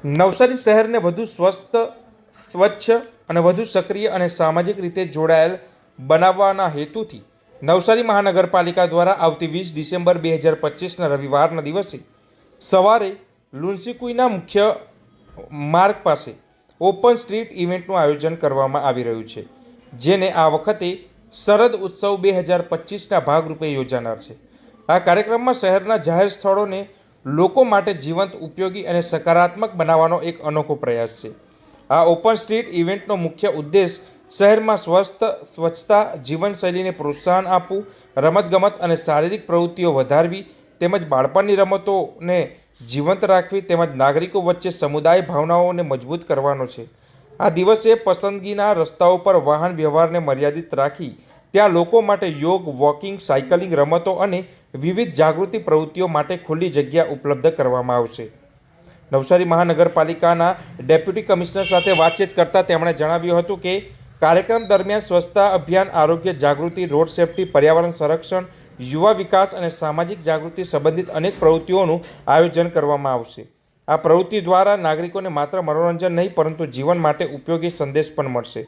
નવસારી શહેરને વધુ સ્વસ્થ, સ્વચ્છ અને વધુ સક્રિય અને સામાજિક રીતે જોડાયેલ બનાવવાના હેતુથી નવસારી મહાનગરપાલિકા દ્વારા આવતી 20 ડિસેમ્બર 2025ના રવિવારના દિવસે સવારે લુન્સીકુઈના મુખ્ય માર્ગ પાસે ઓપન સ્ટ્રીટ ઇવેન્ટનું આયોજન કરવામાં આવી રહ્યું છે, જેને આ વખતે શરદ ઉત્સવ 2025ના ભાગરૂપે યોજાનાર છે. આ કાર્યક્રમમાં શહેરના જાહેર સ્થળોને લોકો માટે જીવંત, ઉપયોગી અને સકારાત્મક બનાવવાનો એક અનોખો પ્રયાસ છે. આ ઓપન સ્ટ્રીટ ઇવેન્ટનો મુખ્ય ઉદ્દેશ શહેરમાં સ્વચ્છતા, જીવનશૈલીને પ્રોત્સાહન આપવું, રમતગમત અને શારીરિક પ્રવૃત્તિઓ વધારવી તેમજ બાળપણની રમતોને જીવંત રાખવી તેમજ નાગરિકો વચ્ચે સમુદાય ભાવનાઓને મજબૂત કરવાનો છે. આ દિવસે પસંદગીના રસ્તાઓ પર વાહન વ્યવહારને મર્યાદિત રાખી ત્યાં લોકો માટે યોગ, વોકિંગ, સાયકલિંગ, રમતો અને વિવિધ જાગૃતિ પ્રવૃત્તિઓ માટે ખુલ્લી જગ્યા ઉપલબ્ધ કરવામાં આવશે. નવસારી મહાનગરપાલિકાના ડેપ્યુટી કમિશનર સાથે વાતચીત કરતાં તેમણે જણાવ્યું હતું કે કાર્યક્રમ દરમિયાન સ્વચ્છતા અભિયાન, આરોગ્ય જાગૃતિ, રોડ સેફટી, પર્યાવરણ સંરક્ષણ, યુવા વિકાસ અને સામાજિક જાગૃતિ સંબંધિત અનેક પ્રવૃત્તિઓનું આયોજન કરવામાં આવશે. આ પ્રવૃત્તિ દ્વારા નાગરિકોને માત્ર મનોરંજન નહીં પરંતુ જીવન માટે ઉપયોગી સંદેશ પણ મળશે.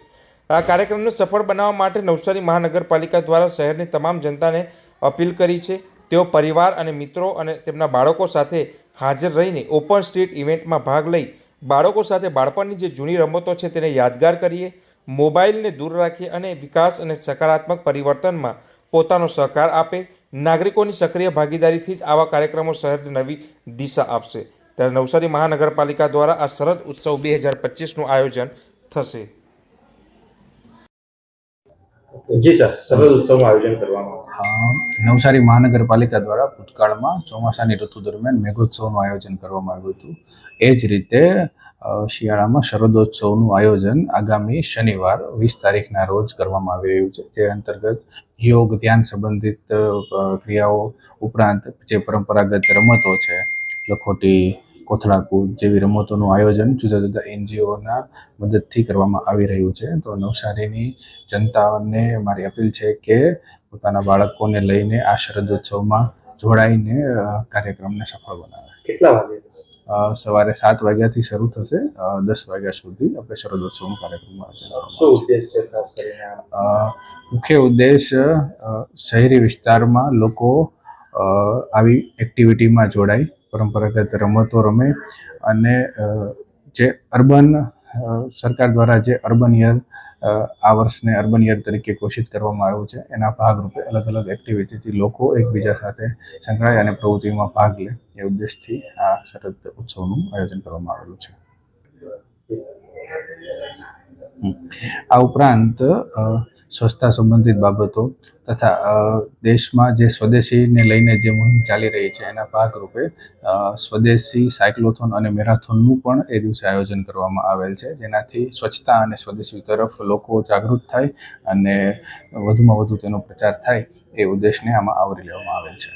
આ કાર્યક્રમને સફળ બનાવવા માટે નવસારી મહાનગરપાલિકા દ્વારા શહેરની તમામ જનતાને અપીલ કરી છે. તેઓ પરિવાર અને મિત્રો અને તેમના બાળકો સાથે હાજર રહીને ઓપન સ્ટ્રીટ ઇવેન્ટમાં ભાગ લઈ બાળકો સાથે બાળપણની જે જૂની રમતો છે તેને યાદગાર કરીએ, મોબાઈલને દૂર રાખીએ અને વિકાસ અને સકારાત્મક પરિવર્તનમાં પોતાનો સહકાર આપે. નાગરિકોની સક્રિય ભાગીદારીથી જ આવા કાર્યક્રમો શહેરને નવી દિશા આપશે. ત્યારે નવસારી મહાનગરપાલિકા દ્વારા આ શરદ ઉત્સવ 2025નું આયોજન થશે. જી સર, શરદ ઉત્સવનું આયોજન કરવામાં નવસારી મહાનગરપાલિકા દ્વારા ભૂતકાળમાં ચોમાસાની ઋતુ દરમિયાન મેઘોત્સવનું આયોજન કરવામાં આવ્યું હતું. એ જ રીતે શિયાળામાં શરદોત્સવનું આયોજન આગામી શનિવાર 20 તારીખના રોજ કરવામાં આવી રહ્યું છે. જે અંતર્ગત યોગ, ધ્યાન સંબંધિત ક્રિયાઓ ઉપરાંત જે પરંપરાગત રમતો છે, લખોટી, કોથળા કૂદ જેવી રમતોનું આયોજન જુદા જુદા એનજીઓના મદદથી કરવામાં આવી રહ્યું છે. તો નવસારીની જનતાને મારી અપીલ છે કે પોતાના બાળકોને લઈને આ શરદોત્સવમાં જોડાઈને કાર્યક્રમને સફળ બનાવે. કેટલા વાગે? સવારે 7 વાગ્યાથી શરૂ થશે, 10 વાગ્યા સુધી આપણે શરદોત્સવનો કાર્યક્રમ શું ઉદ્દેશ છે ખાસ કરીને? મુખ્ય ઉદ્દેશ શહેરી વિસ્તારમાં લોકો આવી એક્ટિવિટીમાં જોડાય, પરંપરાગત રમતો રમે અને જે અર્બન સરકાર દ્વારા જે અર્બન યર આ વર્ષને અર્બન યર તરીકે ઘોષિત કરવામાં આવ્યું છે, એના ભાગરૂપે અલગ અલગ એક્ટિવિટીથી લોકો એકબીજા સાથે સંકળાય અને પ્રવૃત્તિમાં ભાગ લે એ ઉદ્દેશથી આ શરદ ઉત્સવનું આયોજન કરવામાં આવેલું છે. આ ઉપરાંત સ્વચ્છતા સંબંધિત બાબતો તથા દેશમાં જે સ્વદેશીને લઈને જે મુહિમ ચાલી રહી છે એના ભાગરૂપે સ્વદેશી સાયક્લોથોન અને મેરાથોનનું પણ એ દિવસે આયોજન કરવામાં આવેલ છે, જેનાથી સ્વચ્છતા અને સ્વદેશી તરફ લોકો જાગૃત થાય અને વધુમાં વધુ તેનો પ્રચાર થાય એ ઉદ્દેશને આમાં આવરી લેવામાં આવેલ છે.